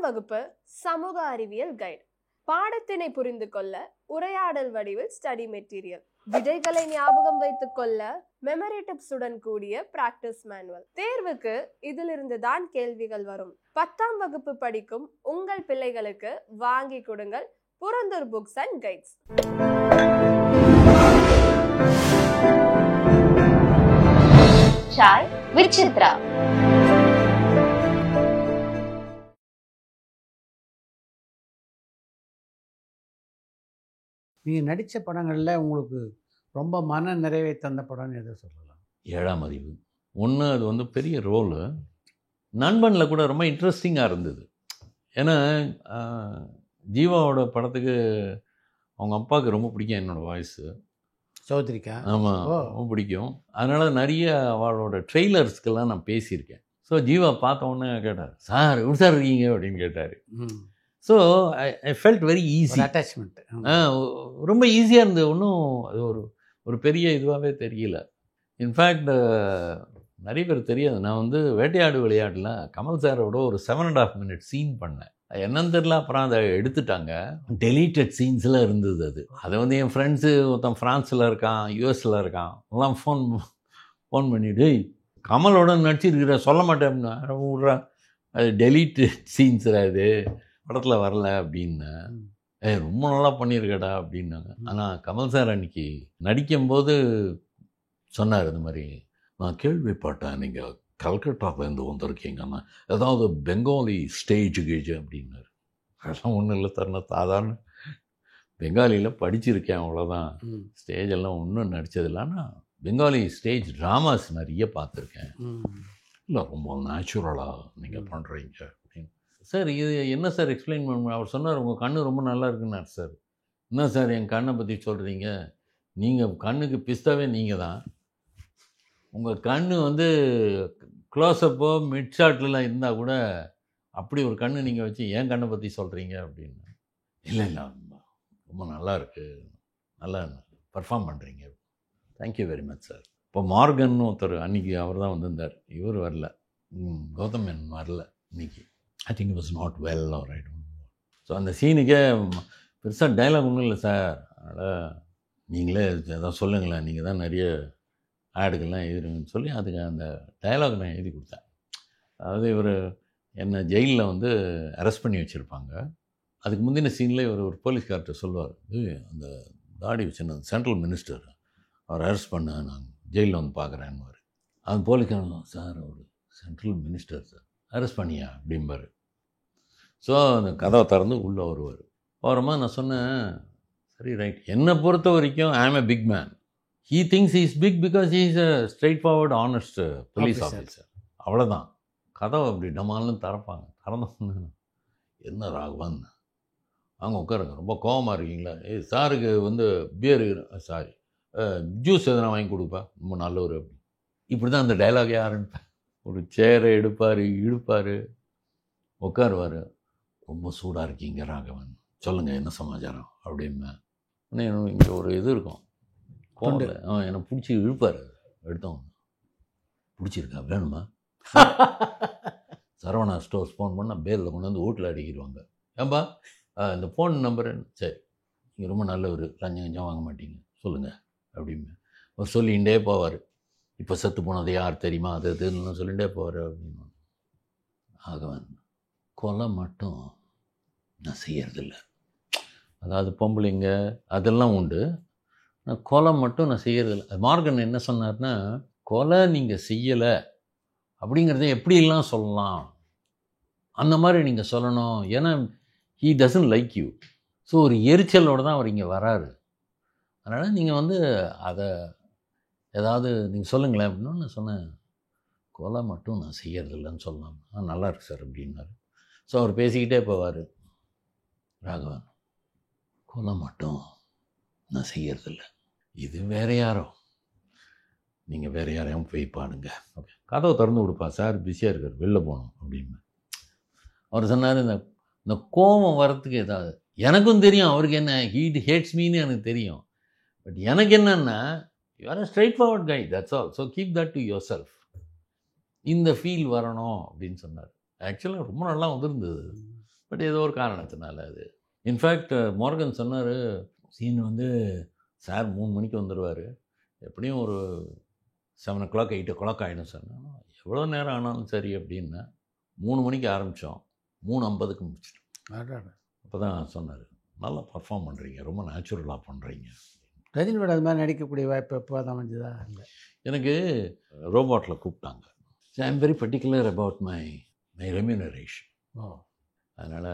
வகுப்பு சமூக அறிவியல் கைடு. பாடத்தினை புரிந்து கொள்ள உரையாடல் வடிவில் ஸ்டடி மெட்டீரியல். விடைகளை ஞாபகம் வைத்துக் கொள்ள மெமரி டிப்ஸுடன் கூடிய பிராக்டிஸ் மேனுவல். தேர்வுக்கு இதிலிருந்து தான் கேள்விகள் வரும். 10ஆம் வகுப்பு படிக்கும் உங்கள் பிள்ளைகளுக்கு வாங்கி கொடுங்கள் Purandur books and guides. Chai with Chitra. நீங்கள் நடித்த படங்களில் உங்களுக்கு ரொம்ப மன நிறைவை தந்த படம்னு எதை சொல்லலாம்? 7ஆம் அறிவு ஒன்று. அது வந்து பெரிய ரோலு. நண்பனில் கூட ரொம்ப இன்ட்ரெஸ்டிங்காக இருந்தது. ஏன்னா ஜீவாவோட படத்துக்கு அவங்க அப்பாவுக்கு ரொம்ப பிடிக்கும் என்னோடய வாய்ஸு. சௌத்ரிக்கா? ஆமாம், ரொம்ப பிடிக்கும். அதனால் நிறைய அவளோட ட்ரெய்லர்ஸ்க்கெல்லாம் நான் பேசியிருக்கேன். ஸோ ஜீவா பார்த்த உடனே கேட்டார், சார் எப்படி சார் இருக்கீங்க அப்படின்னு கேட்டார். So I felt very easy. Attachment ரொம்ப ஈஸியாக இருந்தது. ஒன்றும் அது ஒரு பெரிய இதுவாகவே தெரியல. இன்ஃபேக்ட் நிறைய பேர் தெரியாது, நான் வந்து வேட்டையாடு விளையாட்டில் கமல் சாரோட ஒரு 7.5 minute சீன் பண்ணேன். என்னன்னு தெரியல, அப்புறம் அதை எடுத்துட்டாங்க. டெலீட்டட் சீன்ஸில் இருந்தது அது. அதை வந்து என் ஃப்ரெண்ட்ஸு ஒருத்தன் ஃப்ரான்ஸில் இருக்கான், யூஎஸில் இருக்கான், எல்லாம் ஃபோன் பண்ணிவிட்டு கமலோட நடிச்சிருக்கிற சொல்ல மாட்டேன்னா விட்றான், அது டெலீட்டட் சீன்ஸில் அது படத்தில் வரல அப்படின்னு. ரொம்ப நல்லா பண்ணியிருக்கடா அப்படின்னாங்க. ஆனால் கமல் சார் அன்றைக்கி நடிக்கும்போது சொன்னார், இந்த மாதிரி நான் கேள்விப்பட்டேன் நீங்கள் கல்கட்டாவிலேருந்து வந்திருக்கீங்கன்னா ஏதாவது பெங்காலி ஸ்டேஜ் அப்படின்னாரு. அதெல்லாம் ஒன்றும் இல்லை சார், நான் சாதாரண பெங்காலியில் படிச்சிருக்கேன், அவ்வளோதான். ஸ்டேஜெல்லாம் ஒன்றும் நடித்ததில்லை. ஆனால் பெங்காலி ஸ்டேஜ் ட்ராமாஸ் நிறைய பார்த்துருக்கேன். இல்லை ரொம்ப நேச்சுரலாக நீங்கள் பண்ணுறீங்க அப்படின்னு. சார் இது என்ன சார் எக்ஸ்பிளைன் பண்ண? அவர் சொன்னார், உங்கள் கண்ணு ரொம்ப நல்லா இருக்குன்னார். சார் என்ன சார் என் கண்ணை பற்றி சொல்கிறீங்க? நீங்கள் கண்ணுக்கு பிஸ்தாவே நீங்கள் தான். உங்கள் கண் வந்து க்ளோஸ்அப்போ மிட் ஷாட்லாம் இருந்தால் கூட அப்படி ஒரு கண்ணு நீங்கள் வச்சு ஏன் கண்ணை பற்றி சொல்கிறீங்க அப்படின்னு. இல்லை ரொம்ப நல்லா இருக்குது, நல்லா பர்ஃபார்ம் பண்ணுறீங்க. Thank you very much sir. இப்போ மார்கன் ஒருத்தர் அன்றைக்கி அவர் தான் வந்திருந்தார், இவர் வரல, கௌதம் மேனன் வரல இன்றைக்கி. I think it was not well or I don't know. So அந்த சீனுக்கே பெருசாக டைலாக் ஒன்றும் இல்லை சார், அதனால் நீங்களே எதாவது சொல்லுங்களேன், நீங்கள் தான் நிறைய ஆடுகள்லாம் எழுதுறீங்கன்னு சொல்லி அதுக்கு அந்த டைலாக் நான் எழுதி கொடுத்தேன். அதாவது இவர் என்னை ஜெயிலில் வந்து அரெஸ்ட் பண்ணி வச்சுருப்பாங்க. அதுக்கு முந்தின சீனில் இவர் ஒரு போலீஸ்கார்ட்ட சொல்லுவார், அந்த தாடி வச்சுருந்த சென்ட்ரல் மினிஸ்டர் அவர் அரெஸ்ட் பண்ண நான் ஜெயிலில் வந்து பார்க்குறேன்னு. அந்த போலீஸ்காரன், சார் அவர் சென்ட்ரல் மினிஸ்டர் சார், அரெஸ்ட் பண்ணியா அப்படிம்பார். ஸோ அந்த கதவை திறந்து உள்ளே வருவார். போகிறோமா நான் சொன்னேன், சரி ரைட், என்னை பொறுத்த வரைக்கும் I am a big man. He thinks he is big because he is a straightforward, honest police officer. அவ்வளோதான். கதவை அப்படி டமால்னு திறப்பாங்க. திறந்தோன்னு, என்ன ராகவன் அங்கே உட்காருங்க, ரொம்ப கோபமாக இருக்கீங்களா? சாருக்கு வந்து பியர், சாரி ஜூஸ் எதனா வாங்கி கொடுப்பா, ரொம்ப நல்லவர் அப்படி. இப்படி தான் அந்த டைலாகே ஆரம்பிப்பேன். ஒரு சேரை எடுப்பார், இழுப்பார், உட்காருவார். ரொம்ப சூடாக இருக்கீங்க ராகவன், சொல்லுங்கள் என்ன சமாச்சாரம் அப்படின்னா. இங்கே ஒரு இது இருக்கும், என்னை பிடிச்சி இழுப்பார். எடுத்தவங்க பிடிச்சிருக்கா, வேணுமா? சரவணா ஸ்டோர்ஸ் ஃபோன் பண்ணால் பேரில் கொண்டு வந்து வீட்டில் அடிக்கிடுவாங்க. ஏன்பா இந்த ஃபோன் நம்பரு? சரி, நீங்கள் ரொம்ப நல்லவர், லஞ்சம் கஞ்சம் வாங்க மாட்டீங்க, சொல்லுங்கள் அப்படின்னு அவர் சொல்லிகிட்டே போவார். இப்போ செத்து போனது யார் தெரியுமா, அது இதுன்னு சொல்லிகிட்டே போவார் அப்படின்னு. ஆகவன், கொலை மட்டும் நான் செய்யறதில்ல. அதாவது பொம்பளைங்க அதெல்லாம் உண்டு, நான் கொலை மட்டும் நான் செய்யறதில்ல. மார்கன் என்ன சொன்னார்னா, கொலை நீங்கள் செய்யலை அப்படிங்கிறத எப்படிலாம் சொல்லலாம், அந்த மாதிரி நீங்கள் சொல்லணும். ஏன்னா he doesn't like you. So ஒரு எரிச்சலோடு தான் அவர் இங்கே வராரு. அதனால் நீங்கள் வந்து அதை ஏதாவது நீங்கள் சொல்லுங்களேன் அப்படின்னு. நான் சொன்னேன், கொலை மட்டும் நான் செய்யறதில்லைன்னு சொல்லலாம். நல்லா இருக்கு சார் அப்படின்னாரு. ஸோ அவர் பேசிக்கிட்டே போவார், ராகவன் கொலை மட்டும் நான் செய்யறதில்ல, இது வேறு யாரோ, நீங்கள் வேறு யாரையும் போய் பாடுங்க. ஓகே, கதவை திறந்து கொடுப்பா, சார் பிஸியாக இருக்கார், வெளில போகணும் அப்படின்னு. அவர் சொன்னார், இந்த கோபம் வரத்துக்கு ஏதாவது, எனக்கும் தெரியும் அவருக்கு என்ன, ஹேட்ஸ் மீன்னு எனக்கு தெரியும். பட் எனக்கு என்னென்னா, you are a straight forward guy, that's all. So keep that to your self. இந்த ஃபீல் வரணும் அப்படின்னு சொன்னார். ஆக்சுவலாக ரொம்ப நல்லா வந்திருந்தது. பட் ஏதோ ஒரு காரணத்தினால அது. இன்ஃபேக்ட் மார்கன் சொன்னார், சீன் வந்து சார் 3 மணிக்கு வந்துடுவார், எப்படியும் ஒரு 7 o'clock 8 o'clock ஆகிடும் சார். எவ்வளோ நேரம் ஆனாலும் சரி அப்படின்னா 3 மணிக்கு ஆரம்பித்தோம், 3:50க்கு முடிச்சிட்டோம். அப்போ தான் சொன்னார், நல்லா பர்ஃபார்ம் பண்ணுறீங்க, ரொம்ப நேச்சுரலாக பண்ணுறீங்க. ரஜினியோட அது மாதிரி நடிக்கக்கூடிய வாய்ப்பு எப்போ தான் அமைஞ்சதா? இல்லை, எனக்கு ரோபாட்டில் கூப்பிட்டாங்க. I am very particular about my remuneration. அதனால்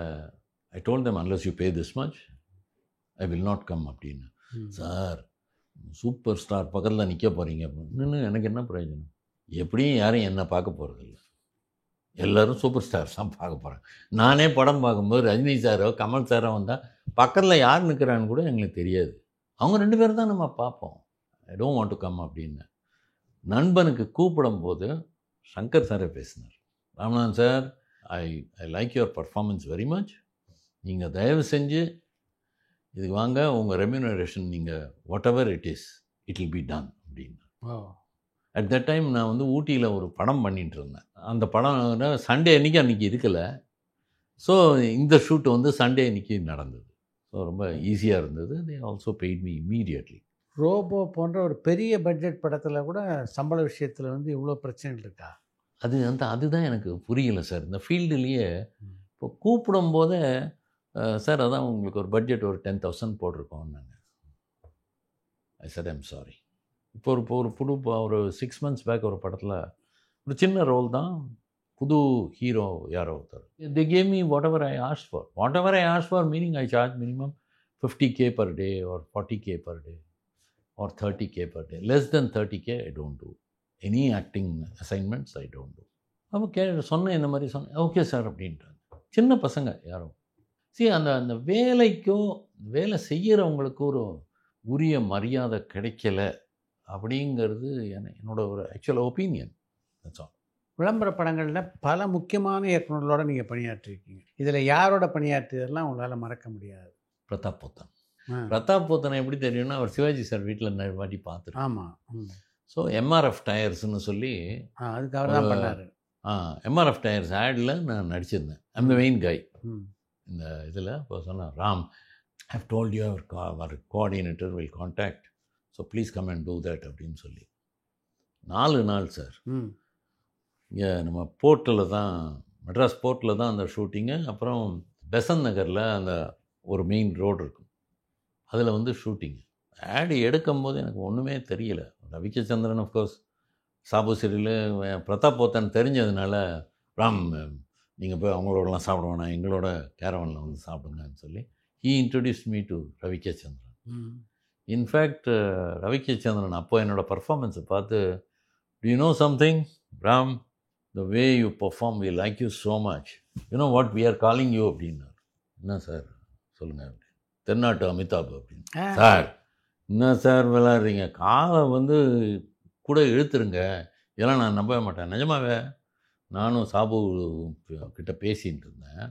I told them unless you pay this much I will not come அப்படின்னு. சார் சூப்பர் ஸ்டார் பக்கத்தில் நிற்க போகிறீங்க அப்படின்னு. எனக்கு என்ன பிரயோஜனம்? எப்படியும் யாரும் என்னை பார்க்க போகிறதில்ல, எல்லோரும் சூப்பர் ஸ்டார்ஸ் தான் பார்க்க போகிறாங்க. நானே படம் பார்க்கும்போது ரஜினி சாரோ கமல் சாரோ வந்தால் பக்கத்தில் யார் நிற்கிறான்னு கூட எங்களுக்கு தெரியாது. அவங்க 2 பேரும் தான் நம்ம பார்ப்போம். I don't want to come அப்படின்னு. நண்பனுக்கு கூப்பிடும் போது சங்கர் சாரே பேசினார். Ramanathan sir, I like your performance very much, நீங்கள் தயவு செஞ்சு இதுக்கு வாங்க, உங்கள் ரெம்யூனரேஷன் நீங்கள் what ever it is it will be done அப்படின்னு. அட் தட் டைம் நான் வந்து ஊட்டியில் ஒரு படம் பண்ணிகிட்டு இருந்தேன். அந்த படம் சண்டே அன்றைக்கி இருக்கலை. ஸோ இந்த ஷூட் வந்து சண்டே அன்றைக்கி நடந்தது. ஸோ ரொம்ப ஈஸியாக இருந்தது. They also paid me immediately. Robot போன்ற ஒரு பெரிய பட்ஜெட் படத்தில் கூட சம்பள விஷயத்தில் வந்து இவ்வளோ பிரச்சனைகள் இருக்கா? அதுதான் எனக்கு புரியலை சார். இந்த ஃபீல்டுலேயே இப்போ கூப்பிடும் போதே சார் அதான் உங்களுக்கு ஒரு பட்ஜெட் ஒரு 10,000 போட்டிருக்கோம் நாங்கள். ஐ செட் ஐம் சாரி. இப்போ ஒரு 6 months பேக் ஒரு படத்தில் ஒரு சின்ன ரோல் தான், புது ஹீரோ யாரோ ஒருத்தர். They gave me what ever I ask for meaning I charge minimum 50K per day or 40K per day or 30K per day. Less than 30K I don't do any acting assignments. I don't do. அப்போ சொன்னேன், இந்த மாதிரி சொன்னேன், okay sir அப்படின்ட்டாங்க. சின்ன பசங்க யாரும். அந்த வேலைக்கோ வேலை செய்கிறவங்களுக்கு ஒரு உரிய மரியாதை கிடைக்கல அப்படிங்கிறது என்னோட ஒரு ஆக்சுவல் ஒப்பீனியன். விளம்பர படங்களில் பல முக்கியமான இயக்குநர்களோட நீங்கள் பணியாற்றிருக்கீங்க. இதில் யாரோட பணியாற்றியதெல்லாம் உங்களால் மறக்க முடியாது? பிரதாப் போத்தனை எப்படி தெரியும்னா, அவர் சிவாஜி சார் வீட்டில் நிறைய வாட்டி பார்த்துருக்கேன். ஆமாம். ஸோ MRF டயர்ஸ்னு சொல்லி அதுக்கு அவர் தான் பண்ணார். MRF டயர்ஸ் ஆடில் நான் நடிச்சிருந்தேன். ஐம் த மெயின் கை இந்த இதில். இப்போ சொன்னேன், Ram, I have told you our coordinator will contact, so please come and do that அப்படின்னு சொல்லி 4 நாள் சார். இங்கே நம்ம போர்ட்டில் தான், மெட்ராஸ் போர்ட்டில் தான் அந்த ஷூட்டிங்கு. அப்புறம் பெசன் நகரில் அந்த ஒரு மெயின் ரோடு இருக்கும், அதில் வந்து ஷூட்டிங்கு. ஆடு எடுக்கும் போது எனக்கு ஒன்றுமே தெரியல. ரவிகே சந்திரன் அஃப்கோர்ஸ் சாபு சீரியல் பிரதாப் போத்தன் தெரிஞ்சதுனால, ராம் நீங்கள் போய் அவங்களோடலாம் சாப்பிட வேணாம், எங்களோட கேரவனில் வந்து சாப்பிடுங்கன்னு சொல்லி he introduce me to Ravi K Chandran. In fact Ravi K Chandran அப்போ என்னோடய பர்ஃபார்மன்ஸை பார்த்து, do you know something Ram, the way you perform, we like you so much, you know what we are calling you அப்படின்னா. என்ன சார் சொல்லுங்கள் அப்படி, தென்னாட்டு அமிதாப் அப்படின்னு. சார் என்ன சார் விளாட்றீங்க, காலை வந்து கூட இழுத்துருங்க, இதெல்லாம் நான் நம்பவே மாட்டேன். நிஜமாவே நானும் சாபு கிட்ட பேசிகிட்டு இருந்தேன்,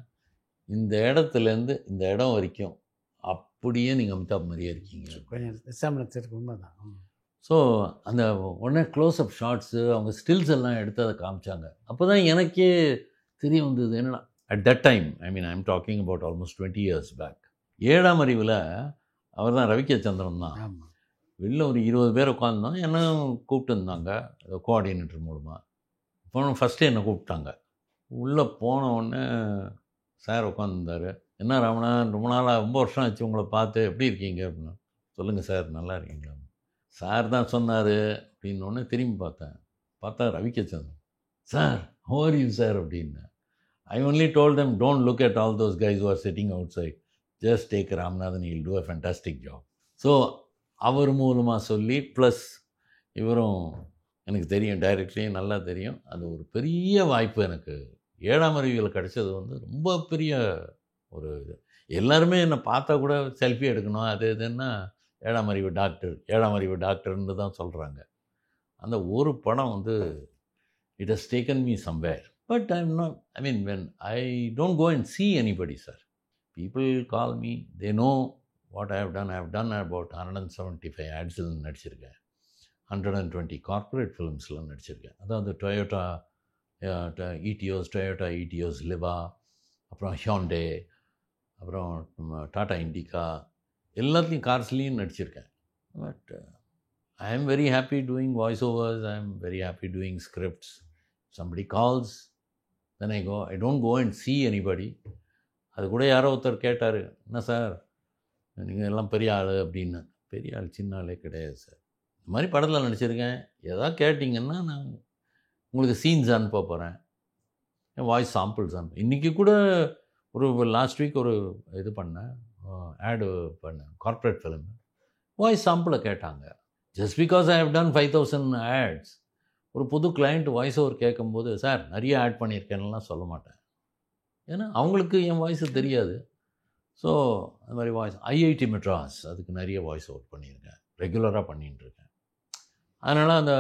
இந்த இடத்துலேருந்து இந்த இடம் வரைக்கும் அப்படியே நீங்கள் அமிதாப் மாதிரியே இருக்கீங்க. கொஞ்சம் உண்மைதான். ஸோ அந்த உடனே க்ளோஸ்அப் ஷார்ட்ஸு, அவங்க ஸ்டில்ஸ் எல்லாம் எடுத்து அதை காமிச்சாங்க. அப்போ தான் எனக்கே தெரிய வந்தது என்னென்னா, at that time I'm talking about almost 20 years back. 7ஆம் அறிவில் அவர் தான் ரவிகே சந்திரன் தான். வெளில ஒரு 20 பேர் உட்காந்துருந்தோம், என்ன கூப்பிட்டு இருந்தாங்க கோஆர்டினேட்டர் மூலமாக. இப்போ ஃபஸ்ட்டு என்னை கூப்பிட்டாங்க. உள்ளே போன உடனே சார் உட்காந்துருந்தார். என்ன ராமனா, ரொம்ப நாளாக, ரொம்ப வருஷம் ஆச்சு உங்களை பார்த்து, எப்படி இருக்கீங்க அப்படின்னா. சொல்லுங்கள் சார், நல்லா இருக்கீங்களா சார் தான் சொன்னார் அப்படின்னோடனே திரும்பி பார்த்தா Ravi K Chandran. Sir how are you sir அப்படின்னு. I only told them don't look at all those guys who are sitting outside, just take Ramanathan, he'll do a fantastic job. So அவர் மூலமாக சொல்லி, ப்ளஸ் இவரும் எனக்கு தெரியும், டைரக்ட்லியும் நல்லா தெரியும். அது ஒரு பெரிய வாய்ப்பு எனக்கு 7ஆம் அறிவியல் கிடைச்சது வந்து ரொம்ப பெரிய ஒரு இது. எல்லாருமே என்னை பார்த்தா கூட செல்ஃபி எடுக்கணும் அது இதுன்னா 7ஆம் அறிவு டாக்டர்னு தான் சொல்கிறாங்க. அந்த ஒரு படம் வந்து it has taken me somewhere. But when I don't go and see anybody, sir. People call me, they know what I have done. I have done about 175 ads நடிச்சிருக்கேன், 120 கார்ப்பரேட் ஃபிலிம்ஸில் நடிச்சிருக்கேன். அதாவது டொயோட்டா ETOs, லிவா, அப்புறம் ஹியாண்டே, அப்புறம் டாடா இண்டிகா, எல்லாத்துலேயும் கார்ஸ்லேயும் நடிச்சிருக்கேன். But I am very happy doing voice overs, I am very happy doing scripts. Somebody calls, then I don't go and see anybody. அது கூட யாரோ ஒருத்தர் கேட்டார், என்ன சார் நீங்கள் எல்லாம் பெரிய ஆள் அப்படின்னு. பெரிய ஆள் சின்ன ஆளே கிடையாது சார். இந்த மாதிரி படத்தில் நடிச்சிருக்கேன், எதாவது கேட்டிங்கன்னா நான் உங்களுக்கு சீன்ஸ் அனுப்ப போகிறேன், என் வாய்ஸ் சாம்பிள்ஸ் அனுப்ப. இன்றைக்கி கூட ஒரு லாஸ்ட் வீக் ஒரு இது பண்ணேன், ஆடு பண்ணேன், கார்ப்பரேட் ஃபிலிம். வாய்ஸ் சாம்பிளை கேட்டாங்க. Just because I have done 5000 ads. ஒரு புது கிளைண்ட் வாய்ஸ் ஓவர் கேட்கும்போது, சார் நிறைய ஆட் பண்ணியிருக்கேன்லாம் சொல்ல மாட்டேன், ஏன்னா அவங்களுக்கு என் வாய்ஸு தெரியாது. ஸோ அது மாதிரி வாய்ஸ் ஐஐடி மெட்ராஸ் அதுக்கு நிறைய வாய்ஸ் ஓவர் பண்ணியிருக்கேன், ரெகுலராக பண்ணிட்டுருக்கேன். அதனால் அந்த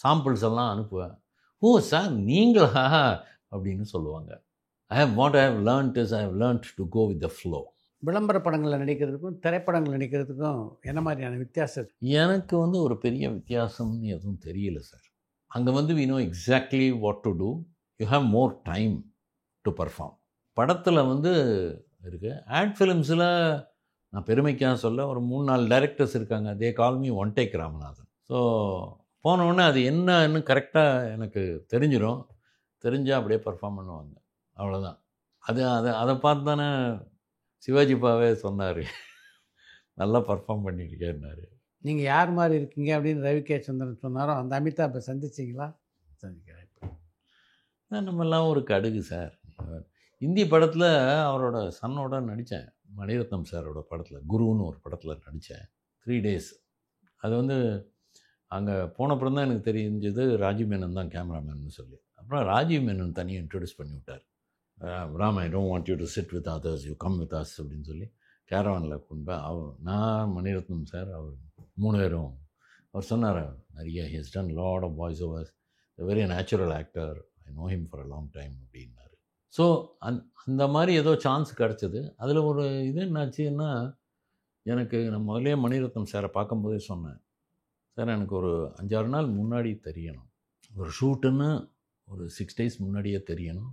சாம்பிள்ஸ் எல்லாம் அனுப்புவேன். ஓ சார் நீங்களா அப்படின்னு சொல்லுவாங்க. What I have learnt is I have learnt to go with the flow. விளம்பர படங்களில் நடிக்கிறதுக்கும் திரைப்படங்கள் நடிக்கிறதுக்கும் என்ன மாதிரியான வித்தியாசம்? எனக்கு வந்து ஒரு பெரிய வித்தியாசம்னு எதுவும் தெரியல சார். அங்கே we know exactly what to do. You have more time to perform. படத்தில் இருக்குது. ஆட் ஃபிலிம்ஸில் நான் பெருமைக்காக சொல்ல ஒரு 3-4 டைரக்டர்ஸ் இருக்காங்க. They call me one take Ramanathan. So போனவுடனே அது என்னன்னு கரெக்டாக எனக்கு தெரிஞ்சிடும். தெரிஞ்சால் அப்படியே பர்ஃபார்ம் பண்ணுவாங்க, அவ்வளோதான். அதை பார்த்து தானே சிவாஜி பாவே சொன்னார், நல்லா பர்ஃபார்ம் பண்ணியிருக்கேன்னாரு. நீங்கள் யார் மாதிரி இருக்கீங்க அப்படின்னு ரவி கே சந்திரன் சொன்னாரோ அந்த அமிதாப்பை சந்திச்சிங்களா? சந்திக்கிறேன். நம்மெல்லாம் ஒரு கடுகு சார். இந்தி படத்தில் அவரோட சன்னோட நடித்தேன், மணிரத்னம் சாரோட படத்தில், குருன்னு ஒரு படத்தில் நடித்தேன். 3 days. அது அங்கே போனப்புறம் தான் எனக்கு தெரிஞ்சது ராஜீவ் மேனன் தான் கேமராமேன்னு சொல்லி. அப்புறம் ராஜீவ் மேனன் தனியாக இன்ட்ரடியூஸ் பண்ணி விட்டார். Ram, I don't want you to sit with others, you come with us அப்படின்னு சொல்லி கேரவானில் கொண்டு போய் நான், மணிரத்னம் சார், அவர் 3 பேரும். அவர் சொன்னார் நிறைய, he has done lot of voice overs, very natural actor, I know him for a long time அப்படின்னாரு. ஸோ அந்த மாதிரி ஏதோ சான்ஸ் கிடச்சிது. அதில் ஒரு இது என்னாச்சுன்னா, எனக்கு நான் முதலே மணிரத்னம் சாரை பார்க்கும்போதே சொன்னேன், சார் எனக்கு ஒரு 5-6 நாள் முன்னாடி தெரியணும், ஒரு ஷூட்டுன்னு ஒரு 6 days முன்னாடியே தெரியணும்.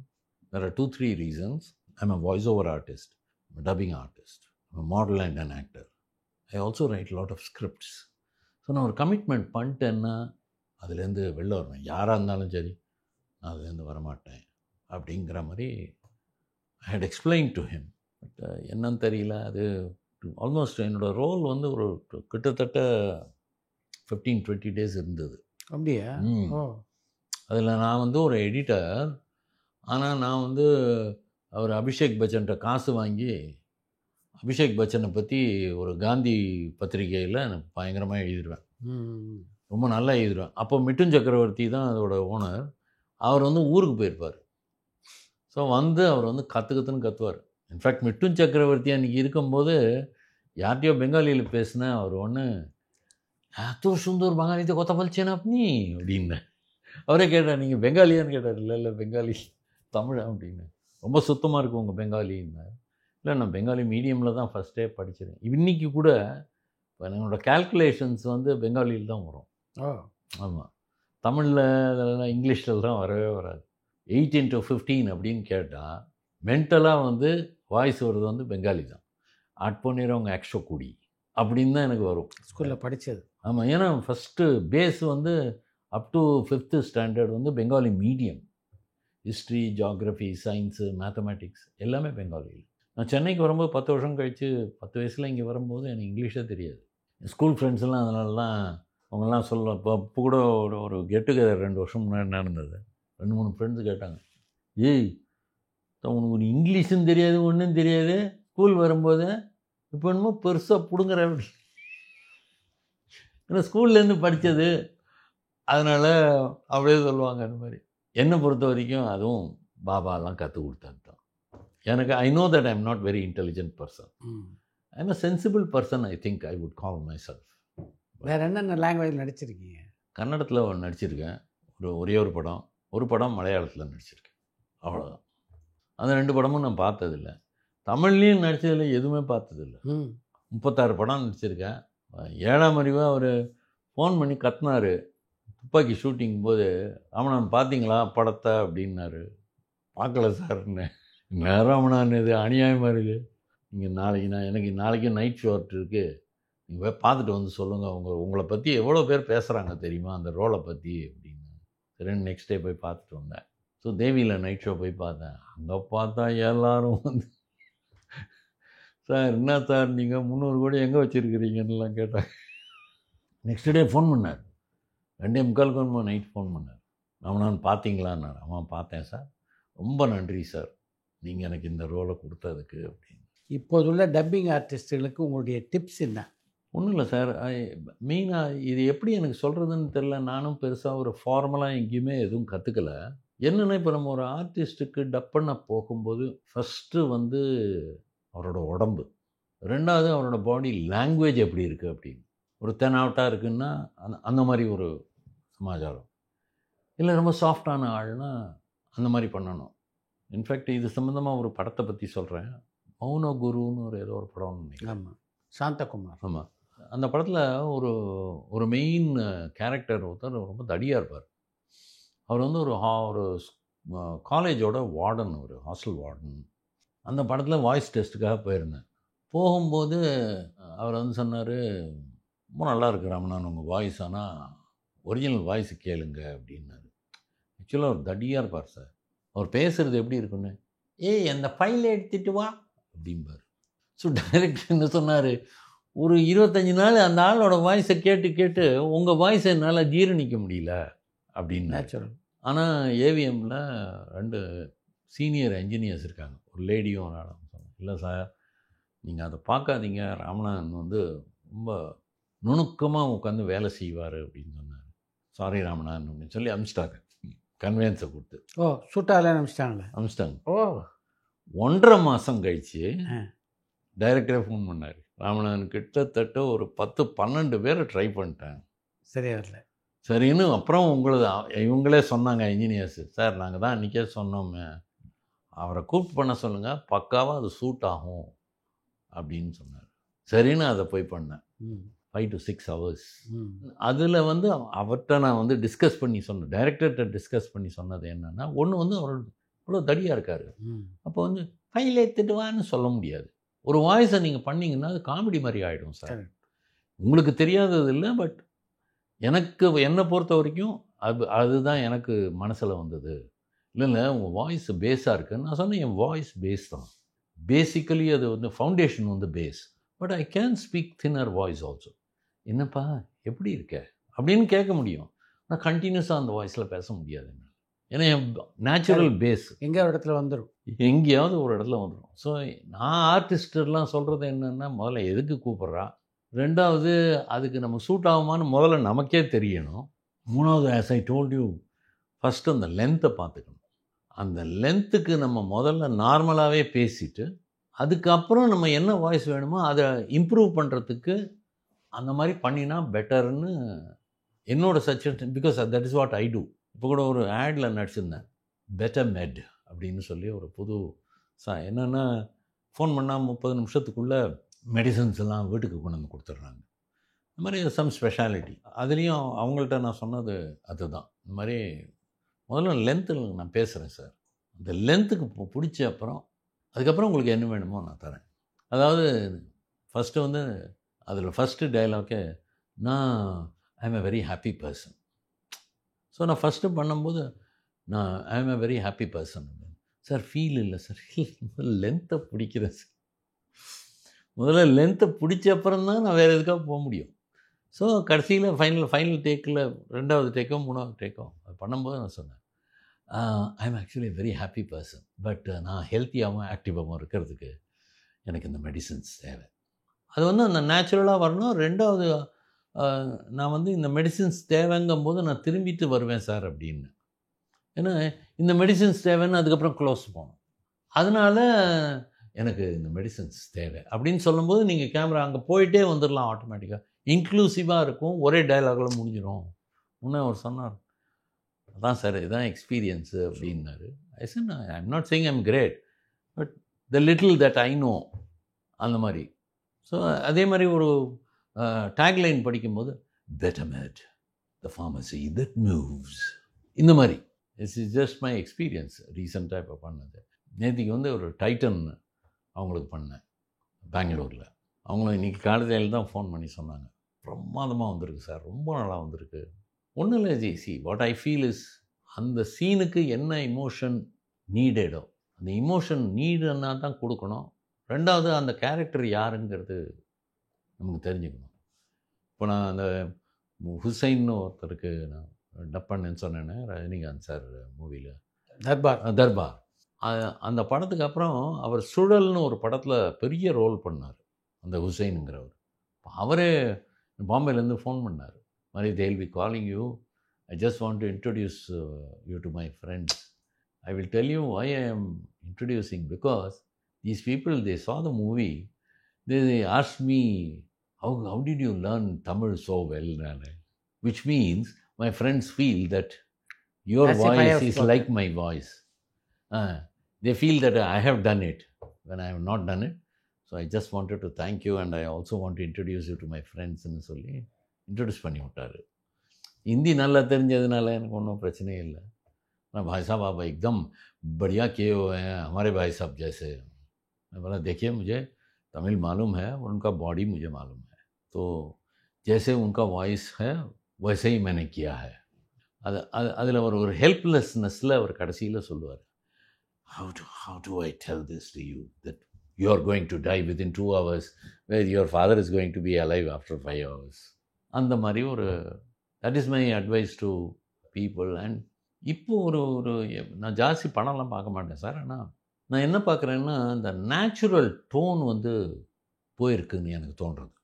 There are 2-3 reasons. I'm a voice-over artist, I'm a dubbing artist, I'm a model and an actor. I also write a lot of scripts. So நான் ஒரு கமிட்மெண்ட் பண்ணிட்டேன்னா அதுலேருந்து வெளில வருவேன். யாராக இருந்தாலும் சரி, நான் அதுலேருந்து வரமாட்டேன் அப்படிங்கிற மாதிரி I hate explain to him. But என்னன்னு தெரியல, அது ஆல்மோஸ்ட் என்னோடய ரோல் ஒரு கிட்டத்தட்ட 15-20 days இருந்தது. அப்படியா? அதில் நான் ஒரு எடிட்டர். ஆனால் நான் அவர் அபிஷேக் பச்சன்கிட்ட காசு வாங்கி அபிஷேக் பச்சனை பற்றி ஒரு காந்தி பத்திரிகையில் எனக்கு பயங்கரமாக எழுதிடுவேன், ரொம்ப நல்லா எழுதிடுவேன். அப்போ மிட்டுன் சக்கரவர்த்தி தான் அதோட ஓனர். அவர் ஊருக்கு போயிருப்பார். ஸோ அவர் கற்றுன்னு கற்றுவார். இன்ஃபேக்ட் மிட்டுன் சக்கரவர்த்தி அன்றைக்கி இருக்கும்போது யார்கிட்டையோ பெங்காலியில் பேசினேன். அவர் எத்தோ சுந்தர் பங்காளித்தை கொத்த பழிச்சேனா அப்படி அப்படின்னு அவரே கேட்டார், நீங்கள் பெங்காலியான்னு கேட்டார். இல்லை பெங்காலி, தமிழ் அப்படின்னு. ரொம்ப சுத்தமாக இருக்கும் உங்கள் பெங்காலின்னு. இல்லை நான் பெங்காலி மீடியமில் தான் ஃபஸ்ட்டே படிச்சிருக்கேன். இன்றைக்கி கூட இப்போ என்னோடய கேல்குலேஷன்ஸ் பெங்காலியில் தான் வரும். ஆமாம், தமிழில் இதெல்லாம் இங்கிலீஷ்லலாம் வரவே வராது. 8 into 15 அப்படின்னு கேட்டால் மென்டலாக வாய்ஸ் வருது பெங்காலி தான். ஆட் பண்ணிடுறவங்க ஆக்ஷோ கூடி அப்படின்னு தான் எனக்கு வரும். ஸ்கூலில் படித்தது. ஆமாம், ஏன்னா first phase up to 5th standard Bengali medium. History, geography, science, mathematics எல்லாமே பெங்காலியில். நான் சென்னைக்கு வரும்போது 10 வருஷம் கழித்து 10 வயசில் இங்கே வரும்போது எனக்கு இங்கிலீஷே தெரியாது. ஸ்கூல் ஃப்ரெண்ட்ஸ்லாம் அதனாலலாம் அவங்கெல்லாம் சொல்ல. இப்போ கூட ஒரு கெட் டுகெதர் 2 வருஷம் முன்னாடி நடந்தது. 2-3 ஃப்ரெண்ட்ஸு கேட்டாங்க, ஏய் உனக்கு ஒரு இங்கிலீஷும் தெரியாது, ஒன்றும் தெரியாது, ஸ்கூல் வரும்போது இப்போ என்னமோ பெருசாக பிடுங்குற அப்படி. ஏன்னா ஸ்கூல்லேருந்து படித்தது, அதனால் அப்படியே சொல்லுவாங்க. அந்த மாதிரி என்னை பொறுத்த வரைக்கும் அதுவும் பாபாலாம் கற்றுக் கொடுத்தாங்க தான் எனக்கு. I know that I am not very intelligent person. I am a sensible person, I think I would call my self. வேறு என்னென்ன லாங்குவேஜில் நடிச்சிருக்கீங்க? கன்னடத்தில் நடிச்சிருக்கேன், ஒரே ஒரு படம் மலையாளத்தில் நடிச்சிருக்கேன், அவ்வளோதான். அந்த 2 படமும் நான் பார்த்ததில்லை. தமிழ்லேயும் நடித்ததில் எதுவுமே பார்த்ததில்லை. 36 படம் நடிச்சிருக்கேன். 7ஆம் அறிவாக அவர் ஃபோன் பண்ணி கத்தினார் துப்பாக்கி ஷூட்டிங் போது, ராமநாதன் பார்த்தீங்களா படத்தை அப்படின்னாரு. பார்க்கல சார்ன்னு. நேரம் நான் இது அநியாயமாக இருக்குது. நீங்கள் எனக்கு நாளைக்கு நைட் ஷோட் இருக்குது, நீங்கள் போய் பார்த்துட்டு வந்து சொல்லுங்கள், உங்களை பற்றி எவ்வளோ பேர் பேசுகிறாங்க தெரியுமா அந்த ரோலை பற்றி அப்படின்னு. சரி, நெக்ஸ்ட் டே போய் பார்த்துட்டு வந்தேன். ஸோ தேவியில் நைட் ஷோ போய் பார்த்தேன். அங்கே பார்த்தா எல்லாரும் வந்து, சார் என்ன சார் நீங்கள் 300 கோடி எங்கே வச்சுருக்கிறீங்கன்னுலாம் கேட்டாங்க. நெக்ஸ்ட் டே ஃபோன் பண்ணார், 2:45 நைட் ஃபோன் பண்ணார். நான் பார்த்தீங்களான்னாரு. ஆமாம் பார்த்தேன் சார், ரொம்ப நன்றி சார் நீங்கள் எனக்கு இந்த ரோலை கொடுத்ததுக்கு அப்படின்னு. இப்போதுள்ள டப்பிங் ஆர்டிஸ்ட்டுகளுக்கு உங்களுடைய டிப்ஸ் என்ன? ஒன்றும் இல்லை சார், மெயினாக இது எப்படி எனக்கு சொல்கிறதுன்னு தெரில. நானும் பெருசாக ஒரு ஃபார்மலாக எங்கேயுமே எதுவும் கற்றுக்கலை. என்னென்னா, இப்போ நம்ம ஒரு ஆர்டிஸ்ட்டுக்கு டப் பண்ண போகும்போது ஃபஸ்ட்டு வந்து அவரோட உடம்பு, ரெண்டாவது அவரோட பாடி லாங்குவேஜ் எப்படி இருக்குது அப்படின்னு. ஒரு தெனாவட்டாக இருக்குன்னா அந்த மாதிரி ஒரு சமாச்சாரம், இல்லை ரொம்ப சாஃப்டான ஆள்னா அந்த மாதிரி பண்ணணும். இன்ஃபேக்ட் இது சம்மந்தமாக ஒரு படத்தை பற்றி சொல்கிறேன். மௌன குருன்னு ஏதோ ஒரு படம் நினைக்கிறேன். ஆமாம், சாந்தகுமார். ஆமாம், அந்த படத்தில் ஒரு மெயின் கேரக்டர் ஒருத்தர் ரொம்ப தடியாக இருப்பார். அவர் வந்து ஒரு காலேஜோட வார்டன், ஒரு ஹாஸ்டல் வார்டன். அந்த படத்தில் வாய்ஸ் டெஸ்ட்டுக்காக போயிருந்தேன். போகும்போது அவர் வந்து சொன்னார், ரொம்ப நல்லா இருக்கு ராமநாதன் உங்கள் வாய்ஸ், ஆனால் ஒரிஜினல் வாய்ஸ் கேளுங்க அப்படின்னாரு. ஆக்சுவலாக அவர் தடியாக இருப்பார் சார். அவர் பேசுகிறது எப்படி இருக்குன்னு, ஏய் அந்த ஃபைலை எடுத்துகிட்டு வா அப்படிம்பார். ஸோ டைரக்டர் என்ன சொன்னார், ஒரு 25 நாள் அந்த ஆளோட வாய்ஸை கேட்டு உங்கள் வாய்ஸை என்னால் ஜீரணிக்க முடியல அப்படின்னு. நேச்சுரல். ஆனால் ஏவிஎம்மில் 2 சீனியர் என்ஜினியர்ஸ் இருக்காங்க, ஒரு லேடியும் ஒரு ஆளும். சொன்னேன், இல்லை சார் நீங்கள் அதை பார்க்காதீங்க, ராமநாதன் வந்து ரொம்ப நுணுக்கமாக உட்காந்து வேலை செய்வார் அப்படின்னு சொன்னார். சாரி ராமநாதன் அப்படின்னு சொல்லி அனுப்பிச்சிட்டாங்க, கன்வென்ஸை கொடுத்து. ஓ, சூட்டாலே அனுப்பிச்சிட்டாங்க. ஓ 1.5 மாதம் கழித்து டைரக்டரே ஃபோன் பண்ணார், ராமநாதன் கிட்டத்தட்ட ஒரு 10-12 பேரை ட்ரை பண்ணிட்டேன், சரியா வரல. சரின்னு அப்புறம் இவங்களே சொன்னாங்க என்ஜினியர்ஸு, சார் நாங்கள் தான் அன்றைக்கே சொன்னோமே, அவரை கூப்பிட்டு பண்ண சொல்லுங்கள், பக்காவாக அது சூட் ஆகும் அப்படின்னு சொன்னார். சரின்னு அதை போய் பண்ணேன். 5 to 6 hours. அதில் வந்து அவர்கிட்ட நான் வந்து டிஸ்கஸ் பண்ணி சொன்னேன், டைரக்டர்கிட்ட டிஸ்கஸ் பண்ணி சொன்னது என்னென்னா, ஒன்று வந்து அவர் இவ்வளோ தடியாக இருக்கார், அப்போ வந்து ஃபைல் எடுத்துட்டு வான்னு சொல்ல முடியாது. ஒரு வாய்ஸை நீங்கள் பண்ணிங்கன்னா அது காமெடி மாதிரி ஆகிடும் சார். உங்களுக்கு தெரியாதது இல்லை, பட் என்னை பொறுத்த வரைக்கும் அதுதான் எனக்கு மனசில் வந்தது. இல்லை உங்கள் வாய்ஸ் பேஸாக இருக்குன்னு நான் சொன்னேன். என் வாய்ஸ் பேஸ் தான் பேசிக்கலி, அது வந்து ஃபவுண்டேஷன் வந்து bass, but I can speak thinner voice also. என்னப்பா எப்படி இருக்க அப்படின்னு கேட்க முடியும், ஆனால் கண்டினியூஸாக அந்த வாய்ஸில் பேச முடியாது. ஏன்னா என் நேச்சுரல் பேஸ் எங்கே ஒரு இடத்துல வந்துடும், எங்கேயாவது ஒரு இடத்துல வந்துடும். ஸோ நான் ஆர்டிஸ்டெல்லாம் சொல்கிறது என்னென்னா, முதல்ல எதுக்கு கூப்பிட்றா, ரெண்டாவது அதுக்கு நம்ம சூட் ஆகுமான்னு முதல்ல நமக்கே தெரியணும். மூணாவது, as I told you, first அந்த லென்த்தை பார்த்துக்கணும். அந்த லென்த்துக்கு நம்ம முதல்ல நார்மலாகவே பேசிட்டு, அதுக்கப்புறம் நம்ம என்ன வாய்ஸ் வேணுமோ அதை இம்ப்ரூவ் பண்ணுறதுக்கு அந்த மாதிரி பண்ணினா பெட்டர்னு என்னோடய suggestion. Because that is what I do. இப்போ கூட ஒரு ஆடில் நடிச்சிருந்தேன், பெட்டர் மெட் அப்படின்னு சொல்லி ஒரு புது என்னென்னா, ஃபோன் பண்ணால் 30 நிமிஷத்துக்குள்ளே மெடிசன்ஸ் எல்லாம் வீட்டுக்கு கொண்டு வந்து கொடுத்துட்றாங்க. இந்த மாதிரி சம் ஸ்பெஷாலிட்டி. அதுலேயும் அவங்கள்ட்ட நான் சொன்னது அதுதான், இந்த மாதிரி முதல்ல லென்த்தில் நான் பேசுகிறேன் சார், அந்த லென்த்துக்கு பிடிச்ச அப்புறம் அதுக்கப்புறம் உங்களுக்கு என்ன வேணுமோ நான் தரேன். அதாவது ஃபஸ்ட்டு வந்து அதில் ஃபஸ்ட்டு டைலாக்கே நான் I am a very happy person. So நான் ஃபஸ்ட்டு பண்ணும்போது நான் I am a very happy person. Sir feel இல்லை சார், லென்த்தை பிடிக்கிறேன் சார். முதல்ல லென்த்தை பிடிச்ச அப்புறம் தான் நான் வேறு எதுக்காக போக முடியும். ஸோ கடைசியில் ஃபைனல் டேக்கில் 2வது டேக்கோ 3வது டேக்கோ அது பண்ணும்போது நான் சொன்னேன், I am actually very happy person, but நான் ஹெல்த்தியாகவும் ஆக்டிவாகவும் இருக்கிறதுக்கு எனக்கு இந்த மெடிசன்ஸ் தேவை. அது வந்து அந்த நேச்சுரலாக வரணும். 2வது, நான் வந்து இந்த மெடிசின்ஸ் தேவைங்கும்போது நான் திரும்பிட்டு வருவேன் சார் அப்படின்னு. ஏன்னா இந்த மெடிசின்ஸ் தேவைன்னு அதுக்கப்புறம் க்ளோஸ் போகணும். அதனால் எனக்கு இந்த மெடிசன்ஸ் தேவை அப்படின்னு சொல்லும்போது நீங்கள் கேமரா அங்கே போயிட்டே வந்துடலாம், ஆட்டோமேட்டிக்காக இன்க்ளூசிவாக இருக்கும், ஒரே டைலாகில் முடிஞ்சிடும். இன்னும் அவர் சொன்னார், அதான் சார் இதுதான் எக்ஸ்பீரியன்ஸு அப்படின்னாரு. I said I am not saying I am great, but the little that I know, அந்த மாதிரி. ஸோ அதே மாதிரி ஒரு டேக்லைன் படிக்கும்போது, பெட்டர் மெட் த ஃபார்மசி தட் மூவ்ஸ், இந்த மாதிரி. This is just my experience ரீசெண்டாக இப்போ பண்ணது. நேற்றுக்கு வந்து ஒரு டைட்டன் அவங்களுக்கு பண்ணேன் பெங்களூரில். அவங்களும் இன்றைக்கி காலையில் தான் ஃபோன் பண்ணி சொன்னாங்க, பிரமாதமாக வந்திருக்கு சார், ரொம்ப நல்லா வந்திருக்கு. ஒன்றும் இல்லை G, what I feel is அந்த சீனுக்கு என்ன இமோஷன் நீடடோ அந்த இமோஷன் நீடுன்னா தான் கொடுக்கணும். ரெண்டாவது அந்த கேரக்டர் யாருங்கிறது நமக்கு தெரிஞ்சுக்கணும். இப்போ நான் அந்த ஹுசைன்னு ஒருத்தருக்கு நான் டப் பண்ணேன்னு சொன்னேன்னு ரஜினிகாந்த் சார் மூவியில் தர்பார் அந்த படத்துக்கு அப்புறம் அவர் சுழல்னு ஒரு படத்தில் பெரிய ரோல் பண்ணார் அந்த ஹுசைனுங்கிறவர். அவரே பாம்பேலேருந்து ஃபோன் பண்ணார், மாதிரி they'll be calling you, I just want to introduce you to my friends. I will tell you why I am introducing, because these people, they saw the movie, they asked me, how did you learn Tamil so well? Which means my friends feel that your As if I voice have is spoken. like my voice. They feel that I have done it when I have not done it. So I just wanted to thank you, and I also want to introduce you to my friends ன்னு சொல்லி introduce பண்ணி விட்டார். ஹிந்தி நல்லா தெரிஞ்சதுனால எனக்கு ஒன்றும் பிரச்சனையே இல்லை. ना भाई साहब आप एकदम बढ़िया किए हुए हैं, हमारे भाई साहब जैसे. मैं बोला देखिए मुझे तमिल मालूम है और उनका बॉडी मुझे मालूम है, तो जैसे उनका वॉइस है वैसे ही मैंने किया है. அதில் ஒரு ஹெல்ப்லெஸ்னஸில் அவர் கடைசியில் சொல்லுவார், how do I tell this to you that you are going to die within 2 hours where your father is going to be alive after 5 hours. அந்த மாதிரி ஒரு that is my advice to people. And இப்போது ஒரு நான் ஜாஸ்தி படம்லாம் பார்க்க மாட்டேன் சார். ஆனால் நான் என்ன பார்க்குறேன்னா இந்த நேச்சுரல் டோன் வந்து போயிருக்குன்னு எனக்கு தோன்றுறது.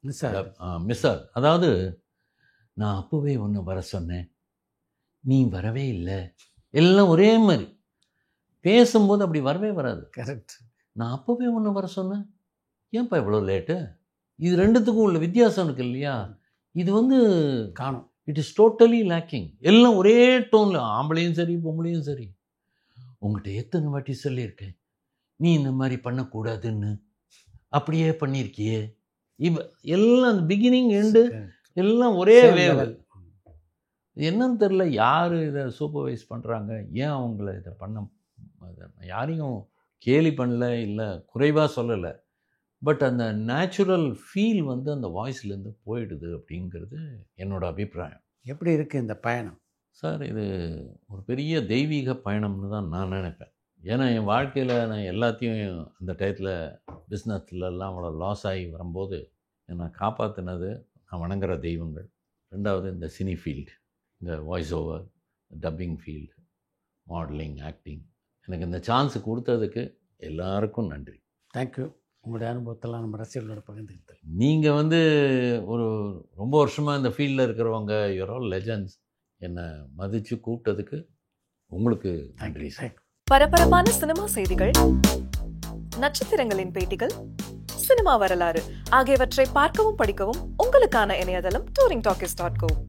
மிஸ் ஆகுது. அதாவது நான் அப்போவே ஒன்று வர சொன்னேன், நீ வரவே இல்லை, எல்லாம் ஒரே மாதிரி பேசும்போது அப்படி வரவே வராது. கரெக்ட். நான் அப்போவே ஒன்று வர சொன்னேன், ஏன்ப்பா இவ்வளோ லேட்டு? இது ரெண்டுத்துக்கும் உள்ள வித்தியாசம் இருக்குது இல்லையா? இது வந்து காணும். It is totally lacking. எல்லாம் ஒரே டோனில், ஆம்பளையும் சரி பொம்பளையும் சரி. உங்கள்கிட்ட எத்தனை வாட்டி சொல்லியிருக்கேன் நீ இந்த மாதிரி பண்ணக்கூடாதுன்னு, அப்படியே பண்ணியிருக்கியே. எல்லாம் அந்த பிகினிங் எண்டு எல்லாம் ஒரே வேவல். என்னன்னு தெரில, யார் இதை சூப்பர்வைஸ் பண்ணுறாங்க, ஏன் அவங்கள இதை பண்ண, யாரையும் கேலி பண்ணல, இல்லை குறைவாக சொல்லலை. பட் அந்த நேச்சுரல் ஃபீல் வந்து அந்த வாய்ஸ்லேருந்து போயிடுது அப்படிங்கிறது என்னோடய அபிப்பிராயம். எப்படி இருக்குது இந்த பயணம் சார்? இது ஒரு பெரிய தெய்வீக பயணம்னு தான் நான் நினைப்பேன். ஏன்னா என் வாழ்க்கையில் நான் எல்லாத்தையும் அந்த டயத்தில் பிஸ்னஸ்லலாம் அவ்வளோ லாஸ் ஆகி வரும்போது என்னை காப்பாற்றினது நான் வணங்குற தெய்வங்கள். ரெண்டாவது இந்த சினி ஃபீல்டு, இந்த voice over, dubbing field, modelling, acting, எனக்கு இந்த சான்ஸ் கொடுத்ததுக்கு எல்லாருக்கும் நன்றி. தேங்க்யூ. உங்களுடைய அனுபவத்தெல்லாம் நம்ம ரசிகர்களோட பகிர்ந்துக்கிட்டேன். நீங்கள் வந்து ஒரு ரொம்ப வருஷமாக இந்த ஃபீல்டில் இருக்கிறவங்க, யூர் ஆல் லெஜண்ட்ஸ், என்னை மதித்து கூப்பிட்டதுக்கு உங்களுக்கு நன்றி சார். பரபரப்பான சினிமா செய்திகள், நட்சத்திரங்களின் பேட்டிகள், சினிமா வரலாறு ஆகியவற்றை பார்க்கவும் படிக்கவும் உங்களுக்கான இணையதளம் touringtalkies.co.